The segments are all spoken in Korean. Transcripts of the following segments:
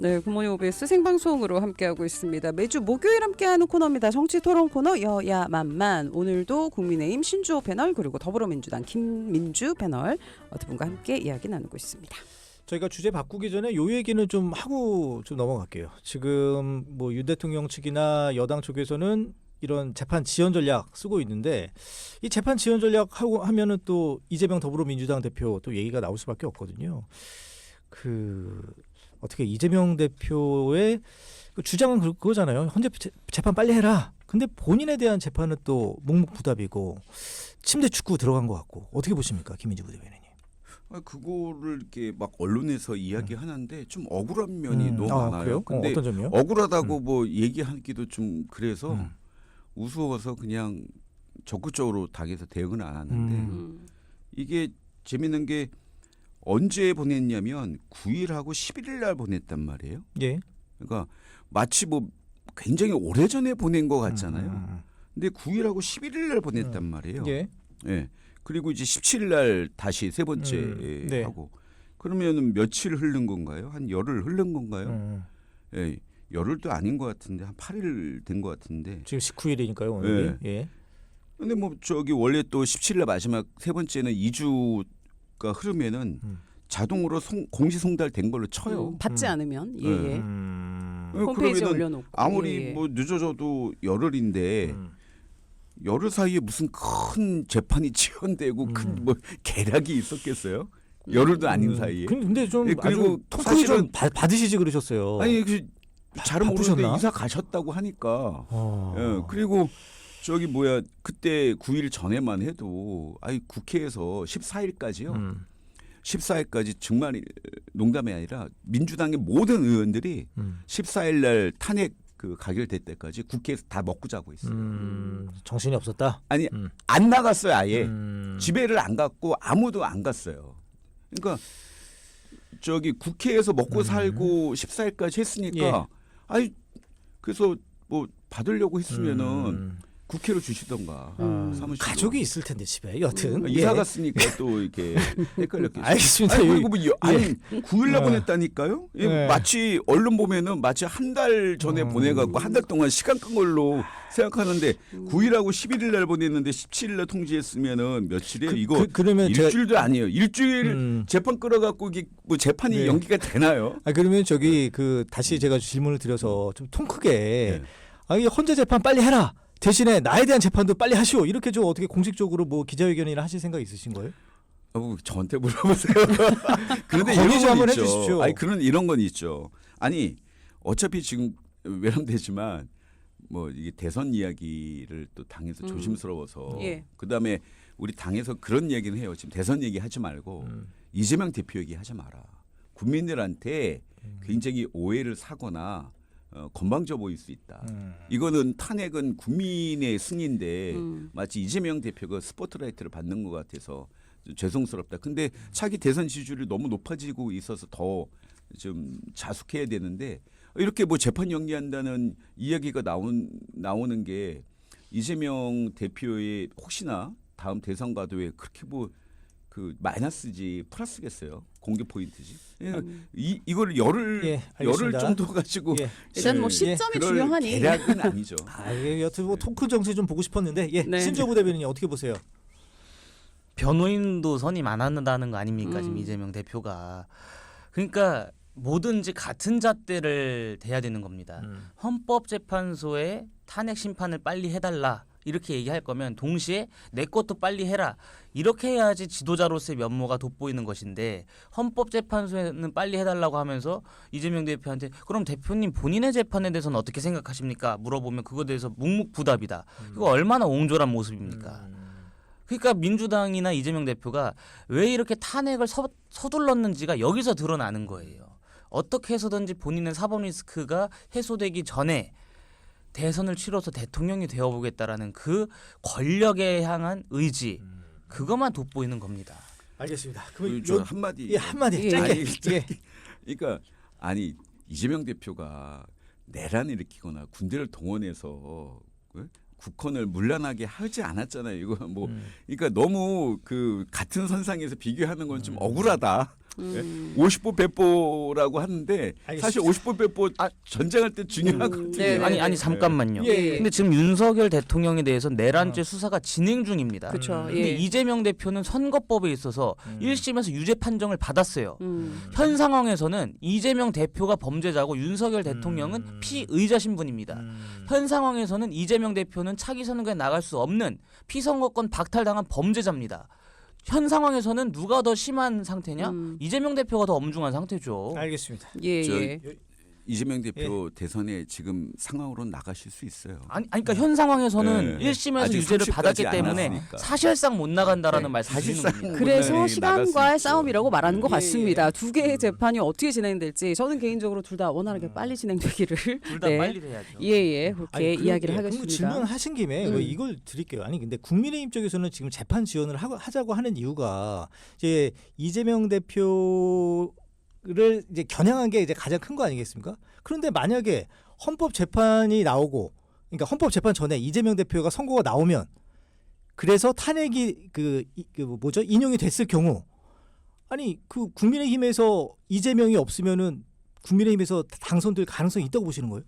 네, 굿모닝 OBS 생방송으로 함께하고 있습니다. 매주 목요일 함께하는 코너입니다. 정치토론 코너 여야만만. 오늘도 국민의힘 신주호 패널 그리고 더불어민주당 김민주 패널 두 분과 함께 이야기 나누고 있습니다. 저희가 주제 바꾸기 전에 요 얘기는 좀 하고 좀 넘어갈게요. 지금 뭐 윤 대통령 측이나 여당 쪽에서는 이런 재판 지연 전략 쓰고 있는데 이 재판 지연 전략 하고 하면은 또 이재명 더불어민주당 대표 또 얘기가 나올 수밖에 없거든요. 어떻게 이재명 대표의 그 주장은 그거잖아요. 헌재 재판 빨리 해라. 근데 본인에 대한 재판은 또 묵묵부답이고 침대 축구 들어간 것 같고 어떻게 보십니까, 김민주 부대변인님? 그거를 이렇게 막 언론에서 이야기하는데 좀 억울한 면이 너무 많아요. 그래요? 근데 어떤 점이요? 억울하다고 뭐 얘기하기도 좀 그래서 우스워서 그냥 적극적으로 당에서 대응은 안 하는데 이게 재밌는 게 언제 보냈냐면 9일하고 11일 날 보냈단 말이에요. 예. 그러니까 마치 뭐 굉장히 오래전에 보낸 것 같잖아요. 근데 9일하고 11일 날 보냈단 말이에요. 예. 예. 그리고 이제 17일 날 다시 세 번째 네. 하고 그러면은 며칠 흐른 건가요? 한 열흘 흐른 건가요? 예. 열흘도 아닌 것 같은데 한 8일 된 것 같은데. 지금 19일이니까요, 오늘. 예. 근데 뭐 저기 원래 또 17일 날 마지막 세 번째는 2주가 흐르면은 자동으로 공시 송달된 걸로 쳐요. 받지 않으면 네. 홈페이지에 그러면은 올려놓고 아무리 뭐 늦어져도 열흘인데 열흘 사이에 무슨 큰 재판이 지연되고 큰 뭐 계략이 있었겠어요? 열흘도 아닌 사이에. 근데 좀 예, 그리고 아주 통크게 좀 사실은 받으시지 그러셨어요. 아니 잘은 모르는데 바쁘셨나? 이사 가셨다고 하니까. 예, 그리고 저기 뭐야 그때 9일 전에만 해도 국회에서 14일까지요. 14일까지 정말 농담이 아니라 민주당의 모든 의원들이 14일 날 탄핵 가결될 때까지 국회에서 다 먹고 자고 있어요. 정신이 없었다. 아니 안 나갔어요 아예. 집에를 안 갔고 아무도 안 갔어요. 그러니까 저기 국회에서 먹고 살고 14일까지 했으니까 그래서 뭐 받으려고 했으면은 국회로 주시던가. 사무실로. 가족이 있을 텐데 집에 여튼 이사 갔으니까 또 이렇게 헷갈렸겠죠. 알겠습니다. 아니, 그리고 뭐 9일 날 보냈다니까요? 네. 마치 언론 보면은 마치 한 달 전에 보내갖고 한 달 동안 시간 끈 걸로 생각하는데 9일하고 11일 날 보냈는데 17일 날 통지했으면은 며칠이에요? 이거 그러면 일주일도 아니에요. 일주일 재판 끌어갖고 이게 뭐 재판이 연기가 되나요? 그러면 저기 다시 제가 질문을 드려서 좀 통 크게 이 헌재 재판 빨리 해라. 대신에 나에 대한 재판도 빨리 하시오. 이렇게 좀 어떻게 공식적으로 뭐 기자회견이나 하실 생각 있으신 거예요? 저한테 물어보세요. 그런데 건의 이런 좀 건 한번 있죠. 해주십시오. 이런 건 있죠. 아니 어차피 지금 외람되지만 뭐 이게 대선 이야기를 또 당에서 조심스러워서 그다음에 우리 당에서 그런 얘기는 해요. 지금 대선 얘기 하지 말고 이재명 대표 얘기 하지 마라. 국민들한테 굉장히 오해를 사거나 건방져 보일 수 있다. 이거는 탄핵은 국민의 승인데 마치 이재명 대표가 스포트라이트를 받는 것 같아서 죄송스럽다. 근데 차기 대선 지지율이 너무 높아지고 있어서 더 좀 자숙해야 되는데 이렇게 뭐 재판 연기한다는 이야기가 나오는 게 이재명 대표의 혹시나 다음 대선 가도에 그렇게 뭐 마이너스지 플러스겠어요. 공개 포인트지. 이걸 열흘 정도 가지고 일단 뭐 시점이 중요하니 계략은 아니죠. 여튼 뭐 토크 정치 좀 보고 싶었는데 신주호 부대변인이 어떻게 보세요? 변호인도 선임 안 한다는 거 아닙니까? 지금 이재명 대표가. 그러니까 뭐든지 같은 잣대를 대야 되는 겁니다. 헌법재판소에 탄핵 심판을 빨리 해달라. 이렇게 얘기할 거면 동시에 내 것도 빨리 해라. 이렇게 해야지 지도자로서의 면모가 돋보이는 것인데 헌법재판소에는 빨리 해달라고 하면서 이재명 대표한테 그럼 대표님 본인의 재판에 대해서는 어떻게 생각하십니까? 물어보면 그거에 대해서 묵묵부답이다. 이거 얼마나 옹졸한 모습입니까? 그러니까 민주당이나 이재명 대표가 왜 이렇게 탄핵을 서둘렀는지가 여기서 드러나는 거예요. 어떻게 해서든지 본인의 사법 리스크가 해소되기 전에 대선을 치러서 대통령이 되어보겠다라는 그 권력에 향한 의지 그것만 돋보이는 겁니다. 알겠습니다. 그럼 한마디. 한마디 짧게. 그러니까 이재명 대표가 내란을 일으키거나 군대를 동원해서 국헌을 문란하게 하지 않았잖아요. 이거 뭐 그러니까 너무 같은 선상에서 비교하는 건 좀 억울하다. 음. 50보 100보라고 하는데 알겠습니다. 사실 50보 100보 전쟁할 때 중요하거든요. 네, 네. 아니 잠깐만요. 예. 근데 지금 윤석열 대통령에 대해서 내란죄 수사가 진행 중입니다. 그렇죠. 음. 예. 근데 이재명 대표는 선거법에 있어서 1심에서 유죄 판정을 받았어요. 현 상황에서는 이재명 대표가 범죄자고 윤석열 대통령은 피의자 신분입니다. 현 상황에서는 이재명 대표는 차기 선거에 나갈 수 없는 피선거권 박탈당한 범죄자입니다. 현 상황에서는 누가 더 심한 상태냐? 이재명 대표가 더 엄중한 상태죠. 알겠습니다. 예, 저- 예. 이재명 대표 대선에 지금 상황으로 나가실 수 있어요. 아니 그러니까 현 상황에서는 네. 1심에서 아직 유죄를 30까지 받았기 안 때문에 왔으니까. 사실상 못 나간다라는 네, 말씀 드리는 사실상 겁니다. 그래서 나갈 수 시간과의 있죠. 싸움이라고 말하는 것 예, 같습니다. 두 개의 재판이 어떻게 진행될지 저는 개인적으로 둘 다 원활하게 빨리 진행되기를 둘 다 네. 빨리 해야죠. 예예 그렇게 아니, 이야기를 그럼 하겠습니다. 질문하신 김에 음. 이걸 드릴게요. 아니 근데 국민의힘 쪽에서는 지금 재판 지원을 하자고 하는 이유가 이제 이재명 대표를 이제 겨냥한 게 이제 가장 큰 거 아니겠습니까? 그런데 만약에 헌법 재판이 나오고, 그러니까 헌법 재판 전에 이재명 대표가 선고가 나오면 그래서 탄핵이 뭐죠 인용이 됐을 경우, 아니 그 국민의힘에서 이재명이 없으면은 국민의힘에서 당선될 가능성이 있다고 보시는 거예요?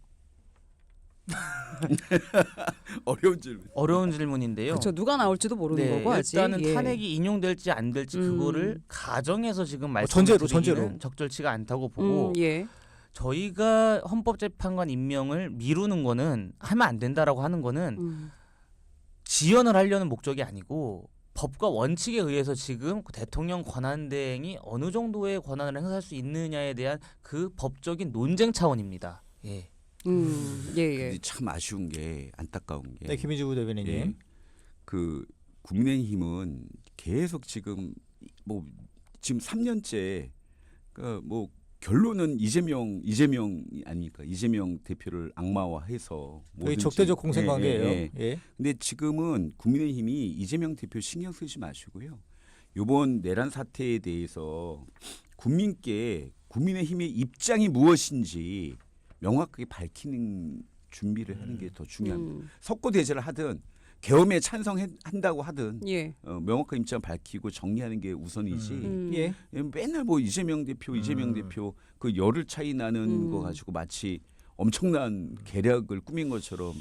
어려운 질문. 질문인데요. 그렇죠. 누가 나올지도 모르는 네, 거고 아직. 일단은 예. 탄핵이 인용될지 안 될지 그거를 가정해서 지금 전제로. 말씀드리기는 적절치가 않다고 보고 예. 저희가 헌법재판관 임명을 미루는 거는 하면 안 된다라고 하는 거는 지연을 하려는 목적이 아니고 법과 원칙에 의해서 지금 그 대통령 권한대행이 어느 정도의 권한을 행사할 수 있느냐에 대한 그 법적인 논쟁 차원입니다. 예. 예. 근데 참 아쉬운 게 안타까운 게 네, 김민주 부대변인님. 예. 그 국민의힘은 계속 지금 뭐 지금 3년째 뭐 결론은 이재명 아닙니까? 이재명 대표를 악마화해서 거의 뭐든지. 적대적 공생관계예요. 예, 예, 예. 예. 근데 지금은 국민의힘이 이재명 대표 신경 쓰지 마시고요. 이번 내란 사태에 대해서 국민께 국민의힘의 입장이 무엇인지 명확하게 밝히는 준비를 하는 게 더 중요합니다. 석고 대제를 하든 계엄에 찬성한다고 하든 예. 명확한 입장 밝히고 정리하는 게 우선이지. 예. 맨날 뭐 이재명 대표 그 열흘 차이 나는 거 가지고 마치 엄청난 계략을 꾸민 것처럼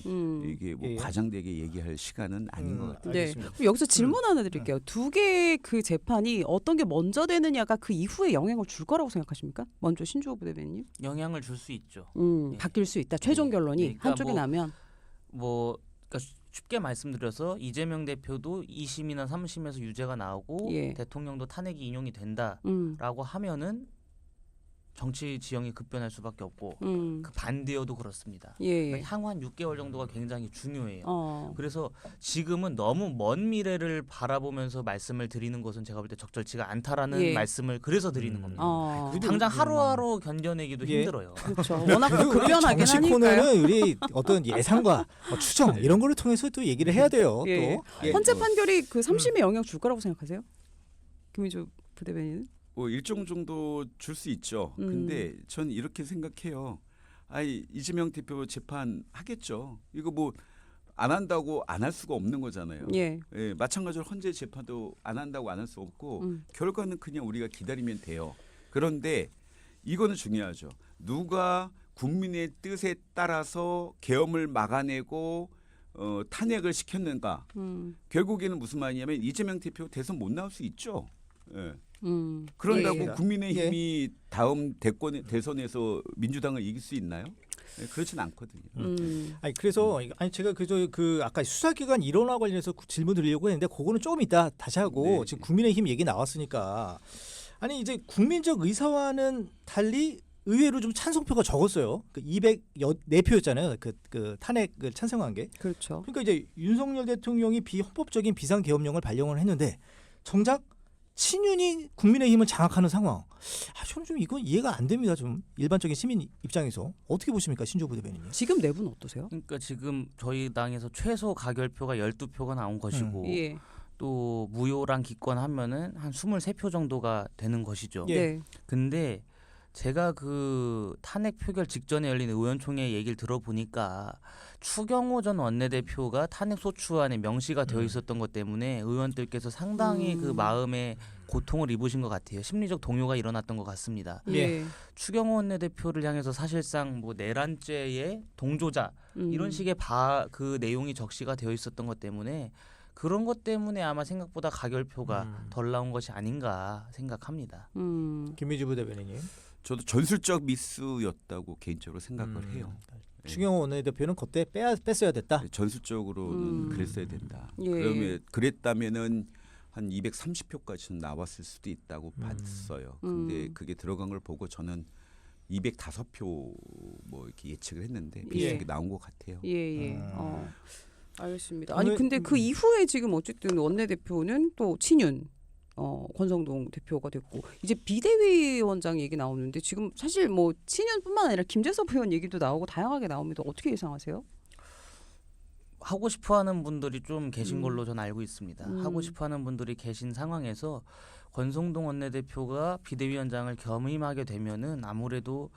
이게 뭐 예. 과장되게 얘기할 시간은 아닌 것 같아요. 네. 알겠습니다. 그럼 여기서 질문 하나 드릴게요. 두 개의 그 재판이 어떤 게 먼저 되느냐가 그 이후에 영향을 줄 거라고 생각하십니까? 먼저 신주호 부대변인. 영향을 줄 수 있죠. 음, 예. 바뀔 수 있다. 최종 네. 결론이 그러니까 한쪽이 뭐 나면. 그러니까 쉽게 말씀드려서 이재명 대표도 2심이나 3심에서 유죄가 나오고 예. 대통령도 탄핵이 인용이 된다라고 음, 하면은 정치 지형이 급변할 수밖에 없고 그 반대여도 그렇습니다. 예. 그러니까 향후 한 6개월 정도가 굉장히 중요해요. 어. 그래서 지금은 너무 먼 미래를 바라보면서 말씀을 드리는 것은 제가 볼 때 적절치가 않다라는 예. 말씀을 그래서 드리는 겁니다. 어. 당장 하루하루 견뎌내기도 예. 힘들어요. 그렇죠. 워낙 그리고 우리 급변하긴 정치 하니까요. 코너는 우리 어떤 예상과 추정 이런 거를 통해서 또 얘기를 해야 돼요. 예. 또 예. 헌재 판결이 그 3심에 영향 줄 거라고 생각하세요? 김민주 부대변인은? 뭐 일정 정도 줄 수 있죠. 근데 전 이렇게 생각해요. 이재명 대표 재판 하겠죠. 이거 뭐 안 한다고 안 할 수가 없는 거잖아요. 예. 예, 마찬가지로 헌재 재판도 안 한다고 안 할 수 없고 결과는 그냥 우리가 기다리면 돼요. 그런데 이거는 중요하죠. 누가 국민의 뜻에 따라서 계엄을 막아내고 탄핵을 시켰는가. 결국에는 무슨 말이냐면 이재명 대표 대선 못 나올 수 있죠. 예. 그런다고 예. 국민의힘이 다음 대선에서 민주당을 이길 수 있나요? 네, 그렇지는 않거든요. 아니 그래서 제가 그 아까 수사기관 일원화 관련해서 질문 드리려고 했는데 그거는 조금 이따 다시 하고 네. 지금 국민의힘 얘기 나왔으니까 아니 이제 국민적 의사와는 달리 의외로 좀 찬성표가 적었어요. 그 204표였잖아요. 그 탄핵을 찬성한 게. 그렇죠. 그러니까 이제 윤석열 대통령이 비헌법적인 비상계엄령을 발령을 했는데 정작 친윤이 국민의힘을 장악하는 상황. 저는 좀 이건 이해가 안 됩니다. 좀 일반적인 시민 입장에서 어떻게 보십니까, 신조 부대변인님? 지금 내부는 어떠세요? 그러니까 지금 저희 당에서 최소 가결표가 12표가 나온 것이고 예. 또 무효랑 기권하면은 한 23표 정도가 되는 것이죠. 예. 네. 근데 제가 그 탄핵 표결 직전에 열린 의원총회 얘기를 들어보니까 추경호 전 원내대표가 탄핵 소추안에 명시가 되어 있었던 것 때문에 의원들께서 상당히 그 마음에 고통을 입으신 것 같아요. 심리적 동요가 일어났던 것 같습니다. 예. 추경호 원내대표를 향해서 사실상 뭐 내란죄의 동조자 이런 식의 그 내용이 적시가 되어 있었던 것 때문에 그런 것 때문에 아마 생각보다 가결표가 덜 나온 것이 아닌가 생각합니다. 김민주 부대변인님. 저도 전술적 미스였다고 개인적으로 생각을 해요. 추경호 원내대표는 그때 뺐어야 됐다. 전술적으로는 그랬어야 된다. 예. 그러면 그랬다면은 한 230표까지는 나왔을 수도 있다고 봤어요. 근데 그게 들어간 걸 보고 저는 205표 뭐 이렇게 예측을 했는데 비슷하게 나온 것 같아요. 예. 알겠습니다. 아니 근데 그 이후에 지금 어쨌든 원내대표는 또 친윤 권성동 대표가 됐고 이제 비대위원장 얘기 나오는데 지금 사실 뭐 친윤뿐만 아니라 김재섭 의원 얘기도 나오고 다양하게 나옵니다. 어떻게 예상하세요? 하고 싶어하는 분들이 좀 계신 걸로 저는 알고 있습니다. 하고 싶어하는 분들이 계신 상황에서 권성동 원내대표가 비대위원장을 겸임하게 되면은 아무래도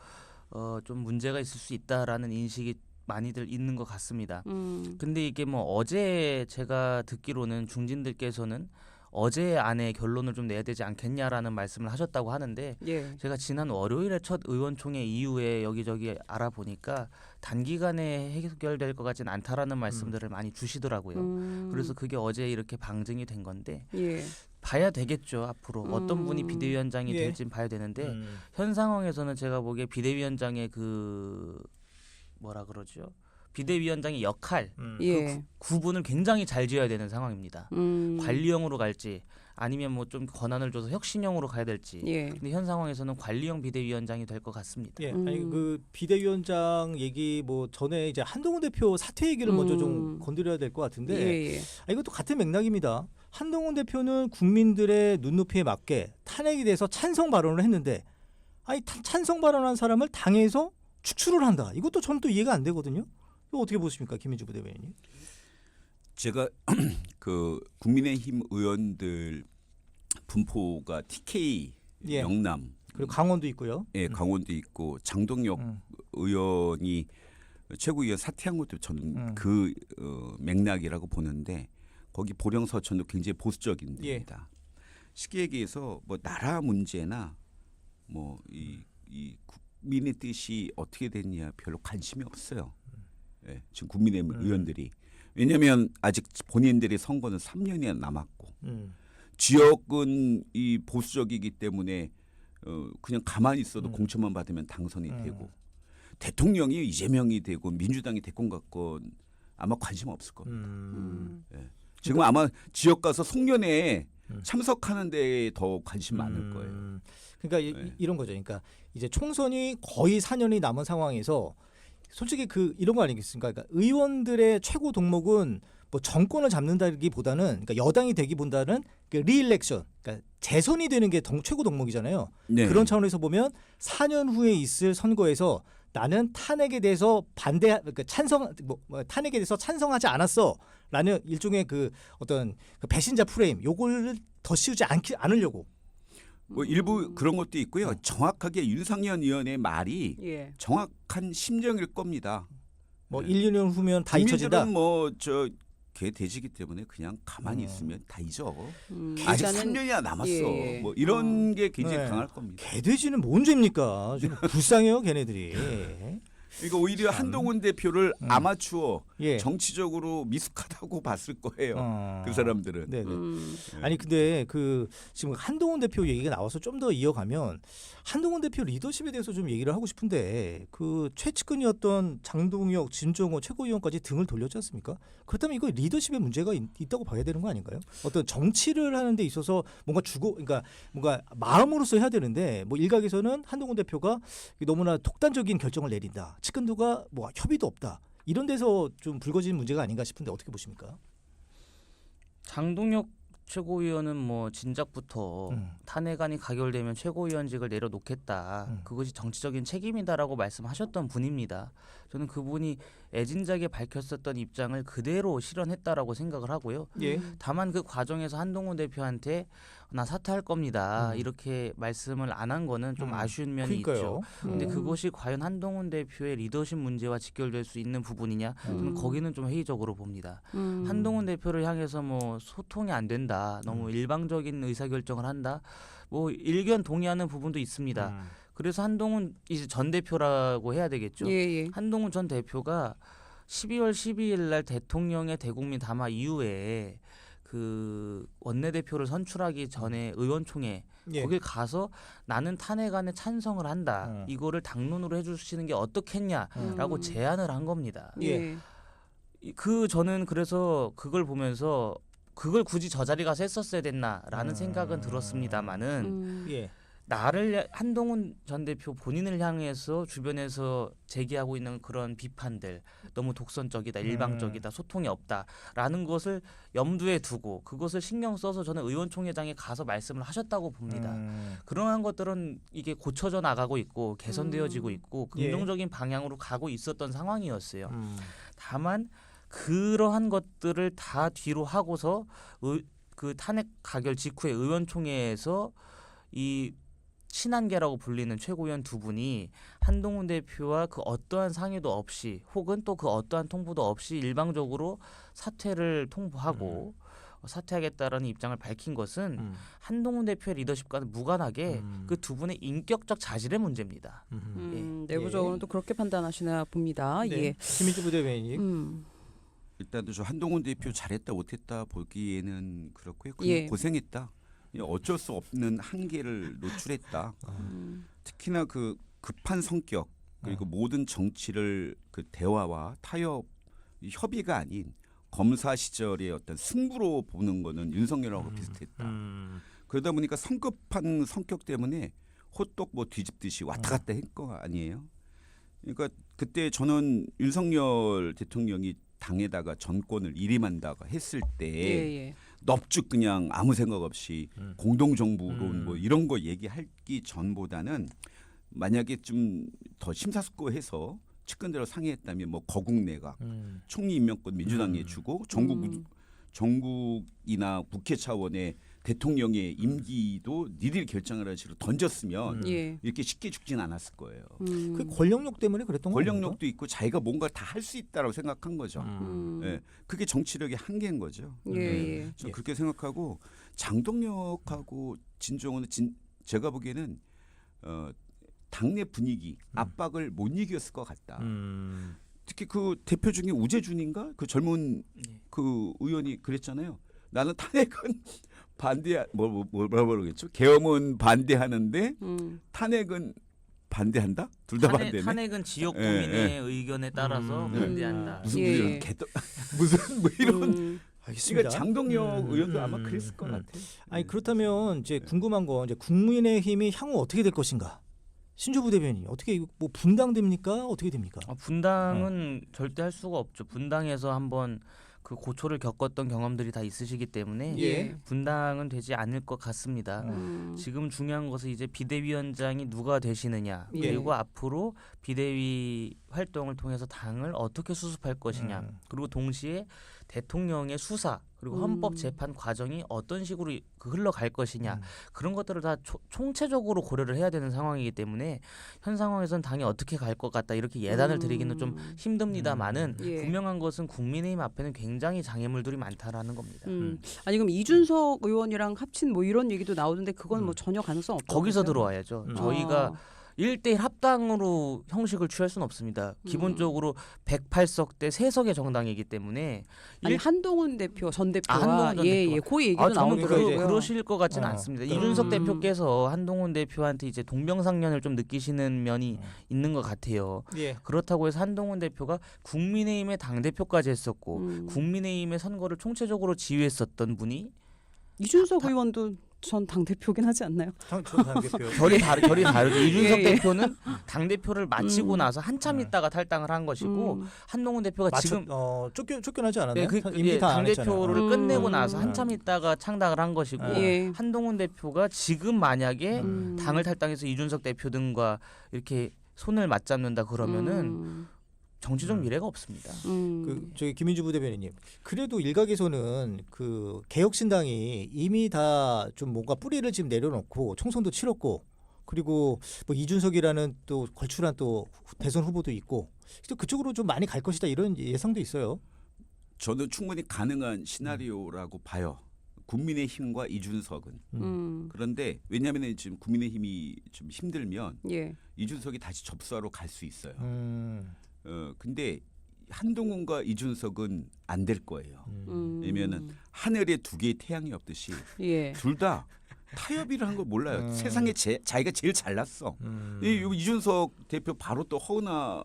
좀 문제가 있을 수 있다라는 인식이 많이들 있는 것 같습니다. 근데 이게 뭐 어제 제가 듣기로는 중진들께서는 어제 안에 결론을 좀 내야 되지 않겠냐라는 말씀을 하셨다고 하는데 예. 제가 지난 월요일에 첫 의원총회 이후에 여기저기 알아보니까 단기간에 해결될 것 같진 않다라는 말씀들을 많이 주시더라고요. 그래서 그게 어제 이렇게 방증이 된 건데 예. 봐야 되겠죠. 앞으로 어떤 분이 비대위원장이 예. 될지는 봐야 되는데 현 상황에서는 제가 보기에 비대위원장의 그 뭐라 그러죠? 비대위원장의 역할 예. 그 구분을 굉장히 잘 지어야 되는 상황입니다. 관리형으로 갈지 아니면 뭐 좀 권한을 줘서 혁신형으로 가야 될지. 예. 근데 현 상황에서는 관리형 비대위원장이 될 것 같습니다. 예. 아니 그 비대위원장 얘기 뭐 전에 이제 한동훈 대표 사퇴 얘기를 먼저 좀 건드려야 될 것 같은데 예. 이것도 같은 맥락입니다. 한동훈 대표는 국민들의 눈높이에 맞게 탄핵에 대해서 찬성 발언을 했는데 아니 찬성 발언한 사람을 당에서 축출을 한다. 이것도 저는 또 이해가 안 되거든요. 이거 어떻게 보십니까, 김민주 부대변인님? 제가 그 국민의힘 의원들 분포가 TK 예. 영남 그리고 강원도 있고요. 예, 강원도 있고 장동혁 의원이 최고위원 사퇴한 것도 저는 그 맥락이라고 보는데 거기 보령 서천도 굉장히 보수적인 데입니다. 쉽게 얘기해서 뭐 나라 문제나 뭐 이 국민의 뜻이 어떻게 됐냐 별로 관심이 없어요. 예, 지금 국민의힘 의원들이 왜냐하면 아직 본인들의 선거는 3년이나 남았고 지역은 이 보수적이기 때문에 그냥 가만히 있어도 공천만 받으면 당선이 되고 대통령이 이재명이 되고 민주당이 대권 갖건 아마 관심 없을 겁니다. 예. 지금 아마 지역 가서 송년회에 참석하는 데에 더 관심 많을 거예요. 그러니까 네. 이런 거죠. 그러니까 이제 총선이 거의 4년이 남은 상황에서 솔직히 이런 거 아니겠습니까? 그러니까 의원들의 최고 동목은 뭐 정권을 잡는다기보다는 그러니까 여당이 되기보다는 그 리일렉션, 그러니까 재선이 되는 게 최고 동목이잖아요. 네. 그런 차원에서 보면 4년 후에 있을 선거에서 나는 탄핵에 대해서 그러니까 탄핵에 대해서 찬성하지 않았어라는 일종의 그 어떤 그 배신자 프레임, 요걸 더 씌우지 않으려고. 뭐 일부 그런 것도 있고요. 정확하게 윤상현 의원의 말이 예. 정확한 심정일 겁니다. 뭐 1, 2년 후면 다 잊혀진다. 국민들은 뭐저 개 돼지기 때문에 그냥 가만히 있으면 다 잊어. 아직 일단은 3년이나 남았어. 예. 뭐 이런 게 굉장히 네. 강할 겁니다. 개돼지는 뭔 죄입니까? 좀 불쌍해요, 걔네들이. 그러니까 오히려 한동훈 대표를 아마추어 예. 정치적으로 미숙하다고 봤을 거예요. 그 사람들은. 네네. 아니 근데 그 지금 한동훈 대표 얘기가 나와서 좀 더 이어가면 한동훈 대표 리더십에 대해서 좀 얘기를 하고 싶은데 그 최측근이었던 장동혁, 진정호 최고위원까지 등을 돌렸지 않습니까? 그렇다면 이거 리더십에 문제가 있다고 봐야 되는 거 아닌가요? 어떤 정치를 하는 데 있어서 그러니까 뭔가 마음으로서 해야 되는데 뭐 일각에서는 한동훈 대표가 너무나 독단적인 결정을 내린다. 측근들과 뭐 협의도 없다. 이런 데서 좀 불거진 문제가 아닌가 싶은데 어떻게 보십니까? 장동혁 최고위원은 뭐 진작부터 탄핵안이 가결되면 최고위원직을 내려놓겠다. 그것이 정치적인 책임이다라고 말씀하셨던 분입니다. 저는 그분이 애진작에 밝혔었던 입장을 그대로 실현했다라고 생각을 하고요. 예. 다만 그 과정에서 한동훈 대표한테 나 사퇴할 겁니다. 음. 이렇게 말씀을 안 한 거는 좀 아쉬운 면이 있죠. 그러니까요. 근데 그것이 과연 한동훈 대표의 리더십 문제와 직결될 수 있는 부분이냐? 저는 거기는 좀 회의적으로 봅니다. 한동훈 대표를 향해서 뭐 소통이 안 된다, 너무 일방적인 의사결정을 한다, 뭐 일견 동의하는 부분도 있습니다. 그래서 한동훈 이제 전 대표라고 해야 되겠죠. 예. 한동훈 전 대표가 12월 12일 날 대통령의 대국민 담화 이후에 그 원내대표를 선출하기 전에 의원총회 예. 거길 가서 나는 탄핵안에 찬성을 한다. 이거를 당론으로 해주시는 게 어떻겠냐라고 제안을 한 겁니다. 예. 저는 그래서 그걸 보면서 그걸 굳이 저 자리 가서 했었어야 됐나라는 생각은 들었습니다만은 예. 나를 한동훈 전 대표 본인을 향해서 주변에서 제기하고 있는 그런 비판들 너무 독선적이다, 일방적이다, 소통이 없다라는 것을 염두에 두고 그것을 신경 써서 저는 의원총회장에 가서 말씀을 하셨다고 봅니다. 그러한 것들은 이게 고쳐져 나가고 있고 개선되어지고 있고 긍정적인 방향으로 가고 있었던 상황이었어요. 다만 그러한 것들을 다 뒤로 하고서 그 탄핵 가결 직후에 의원총회에서 이 친한계라고 불리는 최고위원 두 분이 한동훈 대표와 그 어떠한 상의도 없이 혹은 또 그 어떠한 통보도 없이 일방적으로 사퇴를 통보하고 사퇴하겠다라는 입장을 밝힌 것은 한동훈 대표의 리더십과는 무관하게 그 두 분의 인격적 자질의 문제입니다. 내부적으로는 또 그렇게 판단하시나 봅니다. 네. 예. 김민주 부대변인님. 일단은 저 한동훈 대표 잘했다 못했다 보기에는 그렇고요. 예. 고생했다. 어쩔 수 없는 한계를 노출했다. 특히나 그 급한 성격 그리고 모든 정치를 그 대화와 타협, 협의가 아닌 검사 시절의 어떤 승부로 보는 거는 윤석열하고 비슷했다. 그러다 보니까 성급한 성격 때문에 호떡 뭐 뒤집듯이 왔다 갔다 한 거 아니에요. 그러니까 그때 저는 윤석열 대통령이 당에다가 전권을 일임한다고 했을 때 넙죽 그냥 아무 생각 없이 공동정부론 뭐 이런 거 얘기하기 전보다는 만약에 좀 더 심사숙고해서 측근대로 상의했다면 뭐 거국내각, 총리 임명권 민주당에 주고 전국이나 국회 차원의 대통령의 임기도 니들이 결정을 하는 식으로 던졌으면 이렇게 쉽게 죽진 않았을 거예요. 그 권력욕 때문에 그랬던 거예요. 권력욕도 있고 자기가 뭔가 다 할 수 있다라고 생각한 거죠. 예, 그게 정치력의 한계인 거죠. 저는 그렇게 생각하고 장동혁하고 진종호는 제가 보기에는 당내 분위기 압박을 못 이겼을 것 같다. 특히 그 대표 중에 우재준인가 그 젊은 그 의원이 그랬잖아요. 나는 탄핵은 뭐라 그러겠죠? 계엄은 반대하는데 탄핵은 반대한다? 둘 다 반대네. 탄핵은 지역 국민의 의견에 따라서 반대한다. 무슨 뭐 이런. 알겠습니다. 그러니까 장동혁 의원도 아마 그랬을 것 같아요. 아니 그렇다면 이제 궁금한 건 이제 국민의힘이 향후 어떻게 될 것인가? 신조 부대변인 어떻게 뭐 분당됩니까? 어떻게 됩니까? 분당은 절대 할 수가 없죠. 분당에서 한번 그 고초를 겪었던 경험들이 다 있으시기 때문에 분당은 되지 않을 것 같습니다. 지금 중요한 것은 이제 비대위원장이 누가 되시느냐 그리고 앞으로 비대위 활동을 통해서 당을 어떻게 수습할 것이냐 그리고 동시에 대통령의 수사 그리고 헌법 재판 과정이 어떤 식으로 흘러갈 것이냐 그런 것들을 다 총체적으로 고려를 해야 되는 상황이기 때문에 현 상황에서는 당이 어떻게 갈 것 같다 이렇게 예단을 드리기는 좀 힘듭니다만은 분명한 것은 국민의힘 앞에는 굉장히 장애물들이 많다라는 겁니다. 아니 그럼 이준석 의원이랑 합친 뭐 이런 얘기도 나오는데 그건 뭐 전혀 가능성 없다고 거기서 보세요? 들어와야죠. 저희가 1대1 합당으로 형식을 취할 수는 없습니다. 기본적으로 108석 대 3석의 정당이기 때문에 아니 한동훈 대표 전 대표와 한동훈 전 대표가. 그 얘기도 저는 나오더라고요. 그러실 것 같지는 않습니다. 이준석 대표께서 한동훈 대표한테 이제 동병상련을 좀 느끼시는 면이 있는 것 같아요. 그렇다고 해서 한동훈 대표가 국민의힘의 당 대표까지 했었고 국민의힘의 선거를 총체적으로 지휘했었던 분이 이준석 의원도 전 당 대표긴 하지 않나요? 전 당대표. 결이 다르죠. 이준석 대표는 당 대표를 마치고 나서 한참 있다가 탈당을 한 것이고 한동훈 대표가 지금 쫓겨나지 않았나요? 당 대표를 끝내고 나서 한참 있다가 창당을 한 것이고 한동훈 대표가 지금 만약에 당을 탈당해서 이준석 대표 등과 이렇게 손을 맞잡는다 그러면은 정치적 미래가 없습니다. 그 저기 김민주 부대변인님, 그래도 일각에서는 그 개혁신당이 이미 다 좀 뭔가 뿌리를 지금 내려놓고 총선도 치렀고, 그리고 뭐 이준석이라는 또 걸출한 또 대선 후보도 있고, 또 그쪽으로 좀 많이 갈 것이다 이런 예상도 있어요. 저는 충분히 가능한 시나리오라고 봐요. 국민의힘과 이준석은. 그런데 왜냐하면 지금 국민의힘이 좀 힘들면 예. 이준석이 다시 접수하러 갈 수 있어요. 근데 한동훈과 이준석은 안 될 거예요. 왜냐면은 하늘에 두 개의 태양이 없듯이 예. 둘 다 타협이라는 걸 몰라요. 세상에 자기가 제일 잘났어. 이준석 대표 바로 또 허은하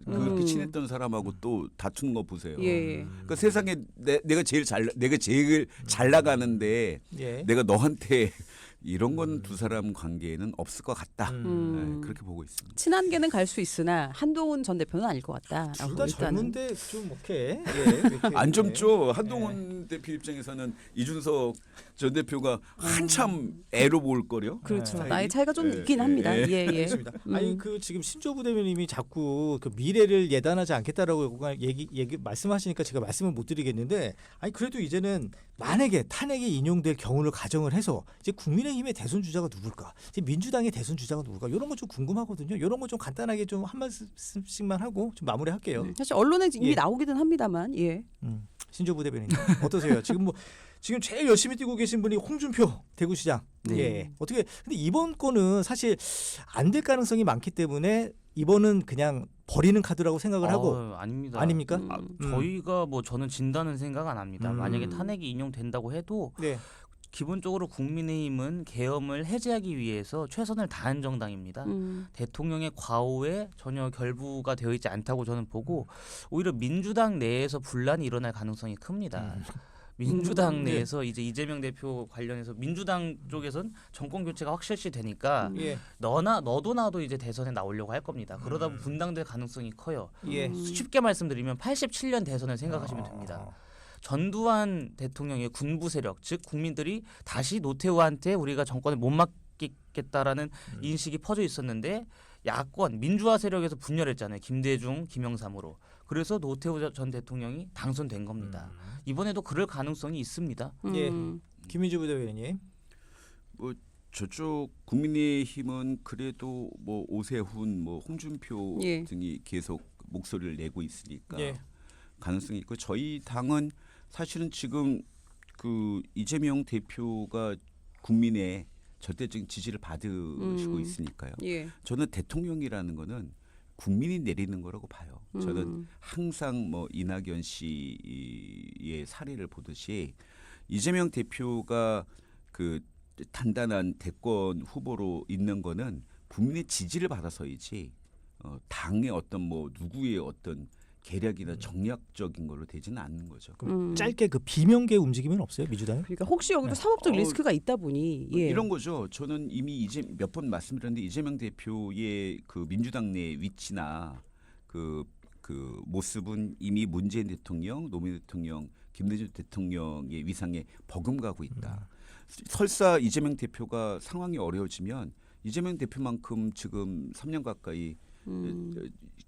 그렇게 친했던 사람하고 또 다투는 거 보세요. 예. 그러니까 세상에 내가 제일 잘 나가는데 예. 내가 너한테 이런 건 두 사람 관계에는 없을 것 같다. 네, 그렇게 보고 있습니다. 친한계는 갈 수 있으나 한동훈 전 대표는 아닐 것 같다. 둘 다 젊은데 좀 오케이. 안 젊죠. 한동훈 대표 입장에서는 이준석 전 대표가 한참 애로 볼 거려. 그렇죠. 네. 나이 차이가 좀 예, 있긴 예, 합니다. 예. 예, 예. 알겠습니다. 아니 그 지금 신조 부대변인님이 자꾸 그 미래를 예단하지 않겠다라고 얘기 말씀하시니까 제가 말씀을 못 드리겠는데, 아니 그래도 이제는 만약에 탄핵이 인용될 경우를 가정을 해서 이제 국민의힘의 대선 주자가 누굴까, 이제 민주당의 대선 주자가 누굴까, 이런 거 좀 궁금하거든요. 이런 거 좀 간단하게 좀 한 말씀씩만 하고 좀 마무리할게요. 사실 언론에 이미 예. 나오기는 합니다만, 예. 신조 부대변인님 어떠세요? 지금 제일 열심히 뛰고 계신 분이 홍준표 대구시장. 네. 예. 어떻게? 근데 이번 건은 사실 안 될 가능성이 많기 때문에 이번은 그냥 버리는 카드라고 생각을 하고. 아닙니다. 아닙니까? 저희가 뭐 저는 진다는 생각 안 합니다. 만약에 탄핵이 인용된다고 해도 네. 기본적으로 국민의힘은 계엄을 해제하기 위해서 최선을 다한 정당입니다. 대통령의 과오에 전혀 결부가 되어 있지 않다고 저는 보고, 오히려 민주당 내에서 분란이 일어날 가능성이 큽니다. 민주당 내에서 이제 이재명 대표 관련해서 민주당 쪽에선 정권 교체가 확실시 되니까 예. 너도 나도 이제 대선에 나오려고 할 겁니다. 그러다 보면 분당될 가능성이 커요. 예. 쉽게 말씀드리면 87년 대선을 생각하시면 됩니다. 전두환 대통령의 군부 세력, 즉 국민들이 다시 노태우한테 우리가 정권을 못 맡기겠다라는 인식이 퍼져 있었는데, 야권 민주화 세력에서 분열했잖아요. 김대중, 김영삼으로. 그래서 노태우 전 대통령이 당선된 겁니다. 이번에도 그럴 가능성이 있습니다. 예. 김민주 부대변인님. 뭐 저쪽 국민의힘은 그래도 뭐 오세훈, 뭐 홍준표 예. 등이 계속 목소리를 내고 있으니까 예. 가능성이 있고, 저희 당은 사실은 지금 그 이재명 대표가 국민의 절대적인 지지를 받으시고 있으니까요. 예. 저는 대통령이라는 거는 국민이 내리는 거라고 봐요. 저는 항상 뭐 이낙연 씨의 사례를 보듯이 이재명 대표가 그 단단한 대권 후보로 있는 거는 국민의 지지를 받아서이지 당의 어떤 뭐 누구의 어떤 계략이나 정략적인 걸로 되지는 않는 거죠. 그럼 짧게 그 비명계 움직임은 없어요, 민주당에? 그러니까 혹시 여기도 사법적 리스크가 있다 보니 예. 이런 거죠. 저는 이미 이제 몇 번 말씀드렸는데, 이재명 대표의 그 민주당 내 위치나 그 모습은 이미 문재인 대통령, 노무현 대통령, 김대중 대통령의 위상에 버금가고 있다. 설사 이재명 대표가 상황이 어려워지면 이재명 대표만큼 지금 3년 가까이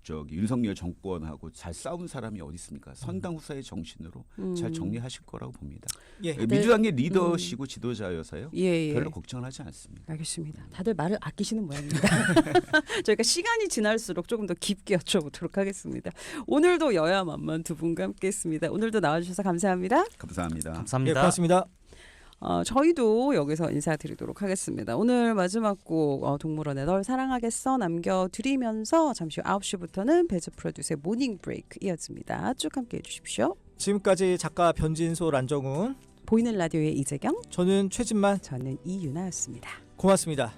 저기 윤석열 정권하고 잘 싸운 사람이 어디 있습니까? 선당 후사의 정신으로 잘 정리하실 거라고 봅니다. 예. 민주당의 리더시고 지도자여서요. 예. 별로 걱정을 하지 않습니다. 알겠습니다. 다들 말을 아끼시는 모양입니다. 저희가 시간이 지날수록 조금 더 깊게 여쭤보도록 하겠습니다. 오늘도 여야 만만 두 분과 함께했습니다. 오늘도 나와주셔서 감사합니다. 감사합니다. 예, 감사합니다. 고맙습니다. 저희도 여기서 인사드리도록 하겠습니다. 오늘 마지막 곡 동물원의 널 사랑하겠어 남겨드리면서 잠시 후 9시부터는 배즈 프로듀스의 모닝 브레이크 이어집니다. 쭉 함께해 주십시오. 지금까지 작가 변진소, 란정훈, 보이는 라디오의 이재경, 저는 최진만, 저는 이유나였습니다. 고맙습니다.